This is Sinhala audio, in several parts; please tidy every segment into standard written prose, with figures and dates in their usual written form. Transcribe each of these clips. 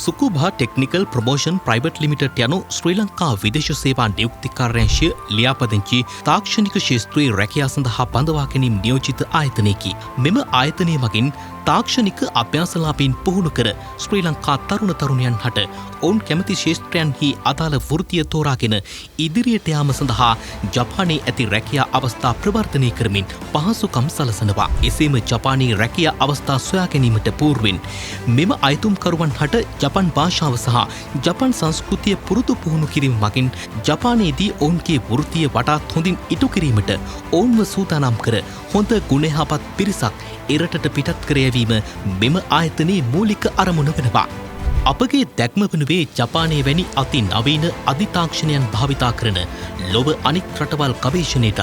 සුකුබා ටෙක්නිකල් ප්‍රමෝෂන් ප්‍රයිවට් ලිමිටඩ් යනු ශ්‍රී ලංකා විදේශ සේවා නියුක්ති කාර්යාංශය ලියාපදිංචි තාක්ෂණික ක්ෂේත්‍රයේ රැකියාව සඳහා බඳවා ගැනීම නියෝජිත ආයතනයකි. මෙම ආයතනය මගින් තාක්ෂණික අභ්‍යාසලාභීන් පුහුණු කර ශ්‍රී ලංකා තරුණ තරුණියන් හට ඔවුන් කැමති ක්ෂේත්‍රයන්හි අදාළ වෘත්තිය තෝරාගෙන ඉදිරියට යාම සඳහා ජපානයේ ඇති රැකියා අවස්ථා ප්‍රවර්ධනය කරමින් පහසුකම් සලසනවා. එසේම ජපානයේ රැකියා අවස්ථා සොයා ගැනීමට පූර්වෙන් මෙම අයතුම්කරුවන් හට ජපන් භාෂාව සහ ජපන් සංස්කෘතිය පුරුදු පුහුණු කිරීම මගින් ජපානයේදී ඔවුන්ගේ වෘත්තිය වඩාත් හොඳින් ඉටු කිරීමට ඔවුන්ව සූදානම් කර හොඳ ගුණයහපත් පිරිසක් එරටට පිටත් කර යැවීම මෙම ආයතනයේ මූලික අරමුණ වෙනවා. අපගේ දැක්ම වනුවේ ජපානයේ වැනි අති නවීන අධිතාක්ෂණයන් භාවිතා කරන ලොව අනික් රටවල් ගවේෂණයටත්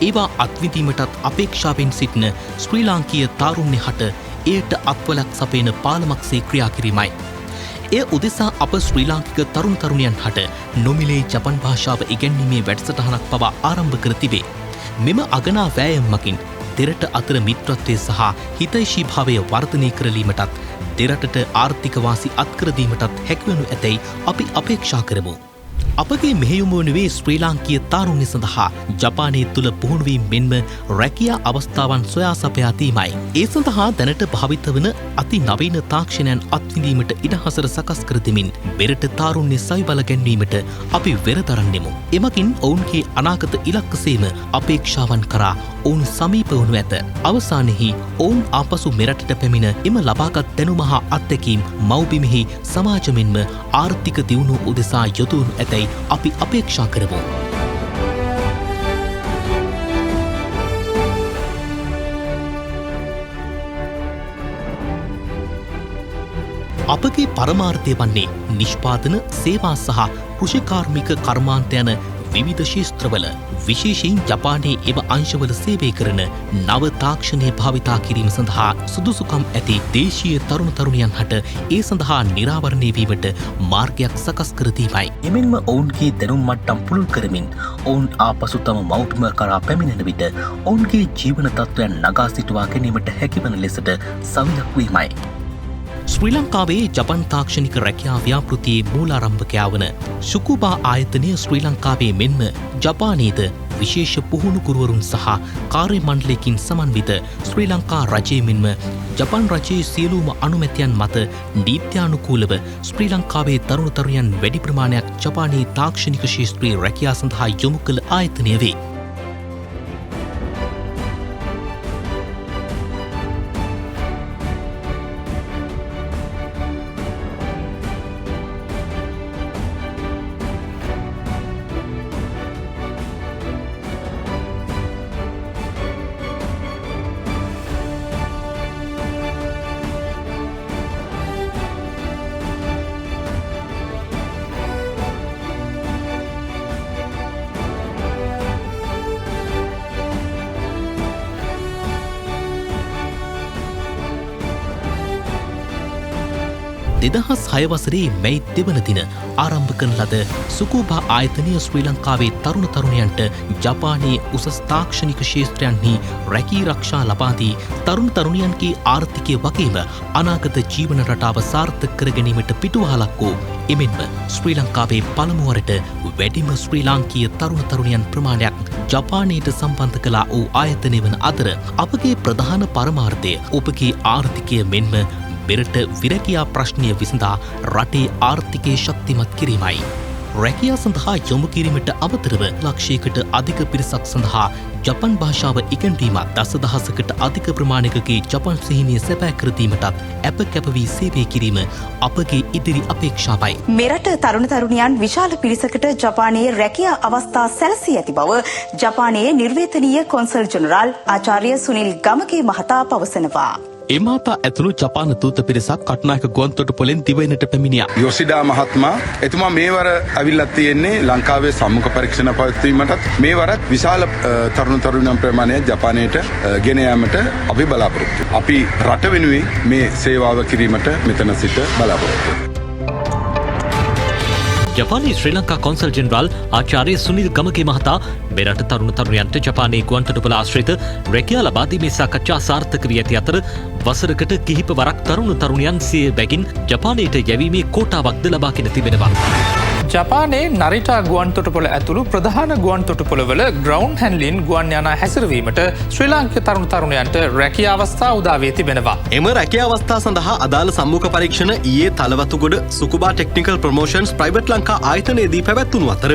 ඒවා අත්විඳීමටත් අපේක්ෂාවෙන් සිටින ශ්‍රී ලාංකීය තාරුණ්‍ය හට එයට අත්වලක් සපයන පාලමක්සේ ක්‍රියා කිරීමයි. එය උදෙසා අප ශ්‍රී ලාංකික තරුණ තරුණියන් හට නොමිලේ ජපන් භාෂාව ඉගැන්වීමේ වැඩසටහනක් පවා ආරම්භ කර තිබේ. මෙම අගනා වෑයම් මගින් දෙරට අතර මිත්‍රත්වය සහ හිතෛෂී භාවය වර්ධනය කරලීමටත් දෙරටට ආර්ථික වාසි අත්කරදීමටත් හැකිවනු ඇතැයි අපි අපේක්ෂා කරමු. අපගේ මෙහෙයුම වනුවේ ශ්‍රී ලාංකීය තාරුණ්‍ය සඳහා ජපානයේ තුළ පුහුණුවීම මෙන්ම රැකියා අවස්ථාවන් සොයා සපයා දීමයි. ඒ සඳහා දැනට භාවිත වන අති නවීන තාක්ෂණයන් අත්විඳීමට ඉඩහසර සකස් කර දෙමින් බෙරට තාරුණ්‍ය සවිබල ගැන්වීමට අපි වෙරදරන්නෙමු. එමගින් ඔවුන්ගේ අනාගත ඉලක්කසේම අපේක්ෂාවන් කරා ඔවුන් සමීප වනු ඇත. අවසානයෙහි ඔවුන් ආපසු මෙරටට පැමිණ එම ලබාගත් දැනුම හා අත්දැකීම් මව්බිමෙහි සමාජ මෙන්ම ආර්ථික දියුණුව උදෙසා යොදවනු ඇතැයි අපි අපේක්ෂා කරමු. අපගේ පරමාර්ථය වන්නේ නිෂ්පාදන, සේවා සහ කෘෂිකාර්මික කර්මාන්ත යන විවිධ ශේත්‍රවල විශේෂයෙන් ජපානයේ එම අංශවල සේවය කරන නව තාක්ෂණය භාවිතා කිරීම සඳහා සුදුසුකම් ඇති දේශීය තරුණ තරුණියන් හට ඒ සඳහා නිරාවරණය වීමට මාර්ගයක් සකස් කර දීමයි. එමෙන්ම ඔවුන්ගේ දැනුම් මට්ටම් පුළුල් කරමින් ඔවුන් ආපසු තම මව්බිම කරා පැමිණෙන විට ඔවුන්ගේ ජීවන තත්ත්වයන් නගා සිටුවා ගැනීමට හැකිවන ලෙසට සවියක් වීමයි. ශ්‍රී ලංකාවේ ජපන් තාක්ෂණික රැකියා ව්‍යාපෘතියේ මූලාරම්භකයා වන සුකුබා ආයතනය ශ්‍රී ලංකාවේ මෙන්ම ජපානයේද විශේෂ පුහුණු ගුරුවරුන් සහ කාර්ය මණ්ඩලයකින් සමන්විත ශ්‍රී ලංකා රජය මෙන්ම ජපන් රජයේ සියලුම අනුමැතියන් මත නීත්‍යානුකූලව ශ්‍රී ලංකාවේ තරුණ තරුණියන් වැඩි ප්‍රමාණයක් ජපානයේ තාක්ෂණික ශාස්ත්‍රීය රැකියා සඳහා යොමු කළ ආයතනය වේ. දෙදහස් 6 වසරේ මැයි දෙවන දින ආරම්භ කරන ලද සුකුබා ආයතනය ශ්‍රී ලංකාවේ තරුණ තරුණියන්ට ජපානයේ උසස් තාක්ෂණික ක්ෂේත්‍රයන්හි රැකී රක්ෂා ලබා දී තරුණ තරුණියන්ගේ ආර්ථිකය වගේම අනාගත ජීවන රටාව සාර්ථක කර ගැනීමට පිටුවහලක් වූ එමෙන්ම ශ්‍රී ලංකාවේ පළමුවරට වැඩිම ශ්‍රී ලාංකීය තරුණ තරුණියන් ප්‍රමාණයක් ජපානයට සම්බන්ධ කළා වූ ආයතනය වන අතර අපගේ ප්‍රධාන පරමාර්ථය ඔබගේ ආර්ථිකය මෙන්ම බෙරට විරැකියා ප්‍රශ්නය විසඳා රටේ ආර්ථිකය ශක්තිමත් කිරීමයි. රැකියා සඳහා යොමු කිරීමට අමතරව ලක්ෂයකට අධික පිරිසක් සඳහා ජපන් භාෂාව ඉගැන්වීමත් දසදහසකට අධික ප්‍රමාණයකගේ ජපන් සිහිනය සැපෑ කර දීමටත් අප කැපවී සේවය කිරීම අපගේ ඉදිරි අපේක්ෂාවයි. මෙරට තරුණ තරුණියන් විශාල පිරිසකට ජපානයේ රැකියා අවස්ථා සැලසී ඇති බව ජපානයේ නිර්වේතනීය කොන්සල් ජෙනරාල් ආචාර්ය සුනිල් ගමගේ මහතා පවසනවා. එමාතා ඇතුළු ජපාන දූත පිරිසක් කටුනායක ගුවන්තොටුපොළෙන් දිවයිනට පැමිණියා. යොසිඩා මහත්මයා එතුමා මේවර ඇවිල්ලා තියෙන්නේ ලංකාවේ සම්මුඛ පරීක්ෂණ පවත්වීමටත් මේවරත් විශාල තරුණ තරුණියන් ප්‍රමාණයක් ජපානයට ගෙන යාමට අපි බලාපොරොත්තු. අපි රට වෙනුවෙන් මේ සේවාව කිරීමට මෙතන සිට බලාපොරොත්තු. ජපානයේ ශ්‍රී ලංකා කොන්සල් ජෙනරාල් ආචාර්ය සුනිල් ගමගේ මහතා මෙරට තරුණ තරුණියන්ට ජපානයේ ගුවන්තොටුපළ ආශ්‍රිත රැකියා ලබා දීමේ සාකච්ඡා සාර්ථක වී ඇති අතර වසරකට කිහිප වරක් තරුණ තරුණයන් සිය බැගින් ජපානයට යැවීමේ කෝටාවක්ද ලබාගෙන තිබෙනවා. ජපානයේ නරිටා ගුවන් තොටුපොළ ඇතුළු ප්‍රධාන ගුවන් තොටුපොළවල ග්‍රවුන්ඩ් හැන්ඩ්ලින් ගුවන් යානා හැසිරවීමට ශ්‍රී ලාංකික තරුණ තරුණයන්ට රැකියා අවස්ථා උදා වී තිබෙනවා. එම රැකියා අවස්ථා සඳහා අදාළ සම්මුඛ පරීක්ෂණ ඊයේ Talawatugoda සුකුබා technical promotions private Lanka ආයතනයේදී පැවැත්වුණු අතර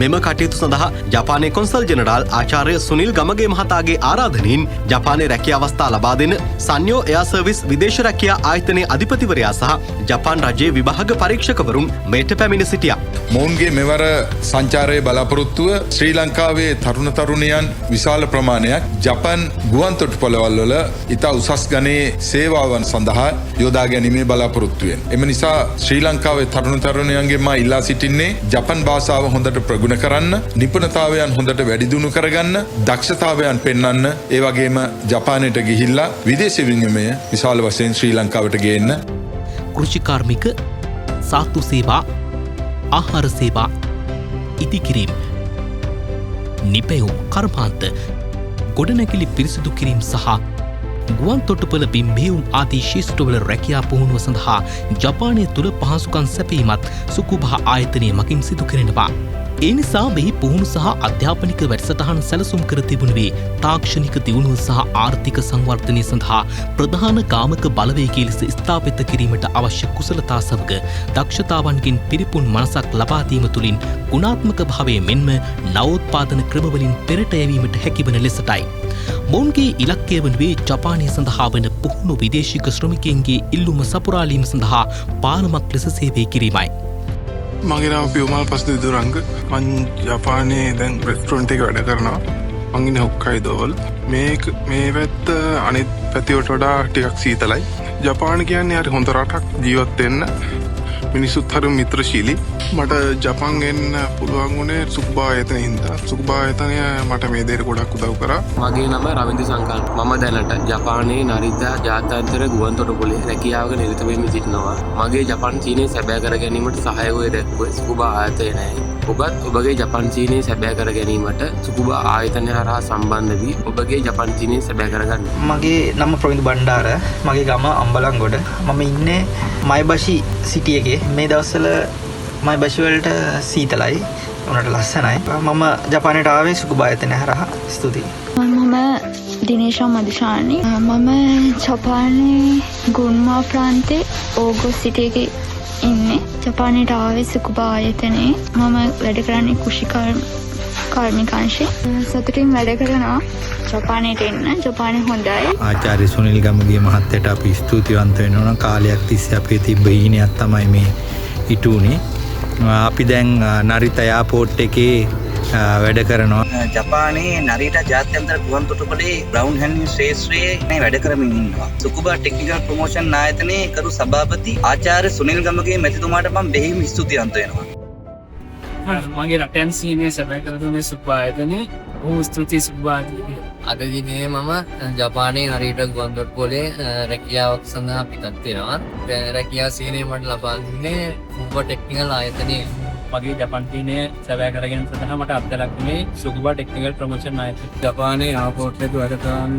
මෙම කටයුතු සඳහා ජපානයේ කොන්සල් ජෙනරාල් ආචාර්ය සුනිල් ගමගේ මහතාගේ ආරාධනයෙන් ජපානයේ රැකියා අවස්ථා ලබා දෙන සංයෝ එයා සර්විස් විදේශ රැකියා ආයතනයේ අධිපතිවරයා සහ ජපාන් රජයේ විභාග පරීක්ෂකවරුන් මෙයට පැමිණ සිටියා. මොවුන්ගේ මෙවර සංචාරයේ බලාපොරොත්තුව ශ්‍රී ලංකාවේ තරුණ තරුණියන් විශාල ප්‍රමාණයක් ජපන් ගුවන් තොටුපොළවල් වල ඉතා උසස් ගණයේ සේවාවන් සඳහා යොදා ගැනීමේ බලාපොරොත්තුවෙන්. එම නිසා ශ්‍රී ලංකාවේ තරුණ තරුණියන්ගෙන් මා ඉල්ලා සිටින්නේ ජපන් භාෂාව හොඳට ප්‍රගුණ කරන්න, නිපුණතාවයන් හොඳට වැඩි දියුණු කරගන්න, දක්ෂතාවයන් පෙන්වන්න, ඒ වගේම ජපානයට ගිහිල්ලා විදේශ විනිමය විශාල වශයෙන් ශ්‍රී ලංකාවට ගේන්න. කෘෂිකාර්මික සාත්තු සේවා ආහාර සේවා ඉදිකිරීම් නිපැයුම් කර්මාන්ත ගොඩනැගිලි පිරිසිදු කිරීම් සහ ගුවන් තොටුපොළ බිම්බේවුම් ආදී ශිෂ්ටවල රැකියා පුහුණුව සඳහා ජපානය තුළ පහසුකම් සැපීමත් සුකුබා ආයතනය මකින් සිදු කෙරෙනවා. ඒ නිසා මෙහි පුහුණු සහ අධ්‍යාපනික වැඩසටහන් සැලසුම් කර තිබුණේ තාක්ෂණික දියුණුව සහ ආර්ථික සංවර්ධනය සඳහා ප්‍රධාන ගාමක බලවේගී ලෙස ස්ථාපිත කිරීමට අවශ්‍ය කුසලතා සමග දක්ෂතාවන්ගෙන් පිරිපුන් මනසක් ලබා දීම තුළින් ගුණාත්මක භාවය මෙන්ම නවෝත්පාදන ක්‍රමවලින් පෙරට යැවීමට හැකිවන ලෙසටයි. මොවුන්ගේ ඉලක්කය වනුවේ ජපානය සඳහා වන පුහුණු විදේශික ශ්‍රමිකයන්ගේ ඉල්ලුම සපුරාලීම සඳහා පාලමක් ලෙස සේවය කිරීමයි. මගේ නම පියුමල් පස්දු දුරංග. මං ජපානයේ දැන් රෙස්ටොරන්ට් එක වැඩ කරනවා. මං ඉන්නේ හොක්කයිදෝවල. මේ පැත්ත අනිත් පැතිවලට වඩා ටිකක් සීතලයි. ජපාන කියන්නේ හරි හොඳ රටක් ජීවත් වෙන්න. මිනිස්සුත් හරි මිත්‍රශීලී. මට ජපාන් එන්න පුළුවන් වුණේ සුකුබා ආයතනයේ හින්දා. සුකුබා ආයතනය මට මේ දේට ගොඩක් උදව් කරා. මගේ නම රවින්ද්‍ර සංකල්ප. මම දැනට ජපානයේ නරිතා ජාත්‍යන්තර ගුවන් තොටුපොළේ රැකියාවක නිරත වෙමින් සිටිනවා. මගේ ජපාන් චීනය සැබෑ කර ගැනීමට සහයෝගය දැක්වුවේ සුකුබා ආයතනයයි. ඔබත් ඔබගේ ජපාන් චීනය සැබෑ කර ගැනීමට සුකුබා ආයතනය හරහා සම්බන්ධ වී ඔබගේ ජපාන් චීනය සැබෑ කරගන්න. මගේ නම ප්‍රවින්දු බණ්ඩාර. මගේ ගම අම්බලන්ගොඩ. මම ඉන්නේ මයිබෂි සිටි එකේ. මේ දවස්වල මයිබෂි වලට සීතලයි. උනට ලස්සනයි. මම ජපානයට ආවේ සුකුබා ආයතනය හරහා. ස්තුතියි. මම දිනේෂා මදුෂානි. මම ජපානයේ ගුන්මා ප්‍රාන්තයේ ඕගොස් සිටි එකේ ඉන්නේ. ජපානයට ආවේ සුකුබා ආයතනයේ. මම වැඩ කරන්නේ කාර්මිකාංශේ. සතුටින් වැඩ කරනවා. ජපානයට එන්න. ජපානය හොඳයි. ආචාර්ය සුනිල් ගමගේ මහත්තයට අපි ස්තුතිවන්ත වෙනවා. කාලයක් තිස්සේ අපේ තිබ්බ ඊනයක් තමයි මේ ඉටුනේ. අපි දැන් නරිතා එයාපෝට් එකේ වැඩ කරනවා. ජපානයේ නරිටා ජාත්‍යන්තර ගුවන් තොටුපොළේ ග්‍රවුන්ඩ් හැන්ඩ්ලින් ශ්‍රේෂ්ඨයේ වැඩ කරමින් ඉන්නවා. සුකුබා ටෙක්නිකල් ප්‍රොමෝෂන් ආයතනයේ කරු සභාපති ආචාර්ය සුනිල් ගමගේ මැතිතුමාට මම බෙහෙවින් ස්තුතිවන්ත වෙනවා. මගේ රටයන් සීනය සැබෑ කරදුනේ සුකුබා ආයතනයේ. බොහොම ස්තුතියි සුකුබා ආයතනයට. අද දිනේ මම ජපානයේ නරිතා ගුවන් තොටුපොළේ රැකියාවක් සඳහා පිටත් වෙනවා. රැකියා සීනය මට ලබා දුන්නේ සුකුබා ටෙක්නිකල් ආයතනයේ. මගේ ජපාන් චීනය සැබෑ කරගෙන සඳහා මට අත්දැකීමේ සුකුබා ටෙක්නිකල් ප්‍රොමෝෂන් ආයතනය. ජපානයේ එයාපෝට් එකේ වැඩ කරන්න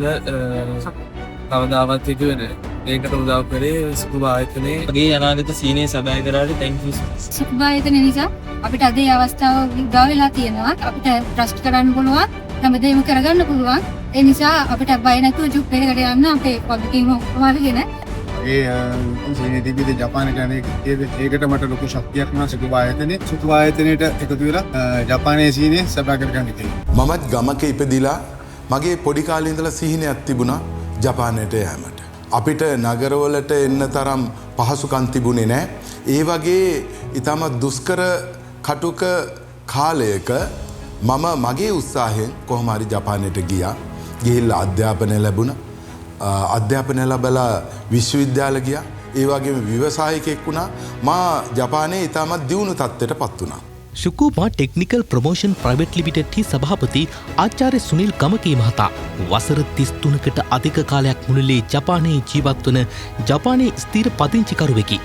කවදාවත් හිතුවේ ඒකට උදව් කරේ සුකුබා ආයතනයේ. මගේ අනාගත සීනය සැබෑ කරාට thank you. සුකුබා ආයතනය නිසා අපිට අද මේ අවස්ථාව උදා වෙලා තියෙනවා. අපිට ට්‍රස්ට් කරන්න පුළුවන්. හැමදේම කරගන්න පුළුවන්. ඒ නිසා අපිට බය නැතුව ජොබ් එකකට යන්න අපේ වගකීම ඔක්කොම අරගෙන සීනය තිබිද ජපානයට යන ඒකට මට ලොකු ශක්තියක් වුණා සුකුබා ආයතනයේ. සුකුබා ආයතනයට එකතු වෙලා ජපානයේ සීනය සැබෑ කරගන්න තියෙනවා. මමත් ගමක ඉපදිලා මගේ පොඩි කාලේ ඉඳලා සිහිනයක් තිබුණා ජපානයට යෑමට. අපිට නගරවලට එන්න තරම් පහසුකම් තිබුණේ නැහැ. ඒ වගේ ඊටමත් දුෂ්කර කටුක කාලයක මම මගේ උත්සාහයෙන් කොහොම හරි ජපානයට ගියා. ගිහිල්ලා අධ්‍යාපනය ලැබුණා. අධ්‍යාපනය ලැබලා විශ්වවිද්‍යාල ගියා. ඒ වගේම ව්‍යවසායකයෙක් වුණා. මා ජපානයේ ඊටමත් දියුණු තත්ත්වයට පත් වුණා. ශුකුබා ටෙක්නිකල් ප්‍රමෝෂන් ප්‍රයිවට් ලිමිටඩ් සභාපති ආචාර්ය සුනිල් ගමගේ මහතා වසර 33කට අධික කාලයක් මුළුල්ලේ ජපානයේ ජීවත් වන ජපානයේ ස්ථිර පදිංචිකරුවෙකි.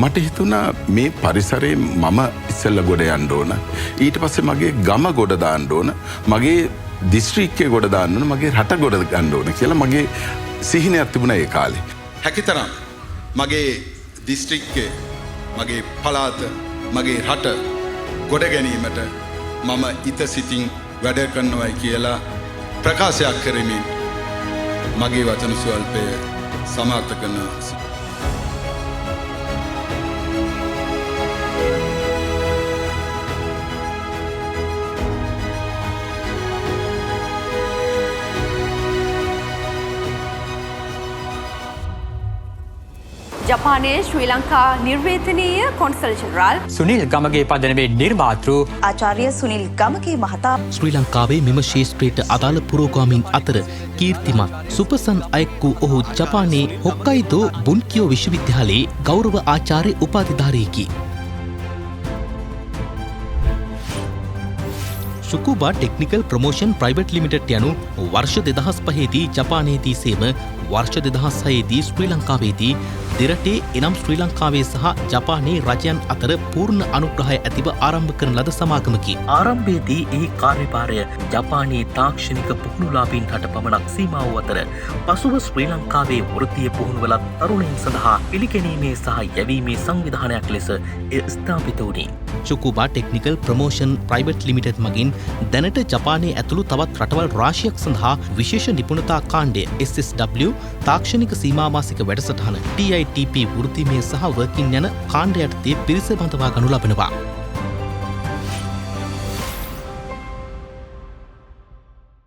මට හිතුණා මේ පරිසරයේ මම ඉස්සෙල්ලා ගොඩ යන්න ඕන. ඊට පස්සේ මගේ ගම ගොඩ දාන්න ඕන. මගේ දිස්ත්‍රික්කය ගොඩ දාන්න ඕන මගේ රට ගොඩ ගන්න ඕන කියලා මගේ සිහිනයක් තිබුණා ඒ කාලේ. හැකිතරම් මගේ දිස්ත්‍රික්කය මගේ පළාත මගේ රට ගොඩ ගැනීමට මම ඉත සිතින් වැඩ කරනවායි කියලා ප්‍රකාශයක් කරමින් මගේ වචන ස්වල්පය සමාප්ත කරනවා. ජපානයේ ශ්‍රී ලංකා නිර්වේතනීය කොන්සල් ජෙනරාල් සුනිල් ගමගේ පදනමේ නිර්මාතෘ ආචාර්ය සුනිල් ගමගේ මහතා ශ්‍රී ලංකාවේ මෙම ශේෂ්ත්‍රයට අදාළ පුරෝගාමින් අතර කීර්තිමත් සුපසන් අයෙක් වූ ඔහු ජපානයේ හොක්කයිදෝ බුන්කියෝ විශ්වවිද්‍යාලයේ ගෞරව ආචාර්ය උපාධිධාරියෙකි. සුකුබා ටෙක්නිකල් ප්‍රමෝෂන් ප්‍රයිවට් ලිමිටඩ් යනු වර්ෂ 2005දී ජපානයේදී සේම වර්ෂ 2006දී ශ්‍රී ලංකාවේදී දෙරටේ එනම් ශ්‍රී ලංකාවේ සහ ජපානයේ රජයන් අතර පූර්ණ අනුග්‍රහය ඇතිව ආරම්භ කරන ලද සමාගමකි. ආරම්භයේදී ඒ කාර්යභාරය ජපානයේ තාක්ෂණික පුහුණුලාභීන්ට පමණක් සීමා වූ අතර පසුව ශ්‍රී ලංකාවේ වෘත්තීය පුහුණුවලත් තරුණයින් සඳහා පිළිගැනීමේ සහ යැවීමේ සංවිධානයක් ලෙස එය ස්ථාපිත වුණේ. චුකුබා ටෙක්නිකල් ප්‍රමෝෂන් ප්‍රයිවට් ලිමිටඩ් මගින් දැනට ජපානයේ ඇතුළු තවත් රටවල් රාශියක් සඳහා විශේෂ නිපුණතා කාණ්ඩය SSW තාක්ෂණික සීමාමාසික වැඩසටහන TITP වෘත්තිමය සහ වර්කින් යන කාණ්ඩ යටතේ පිරිස බඳවා ගනු ලබනවා.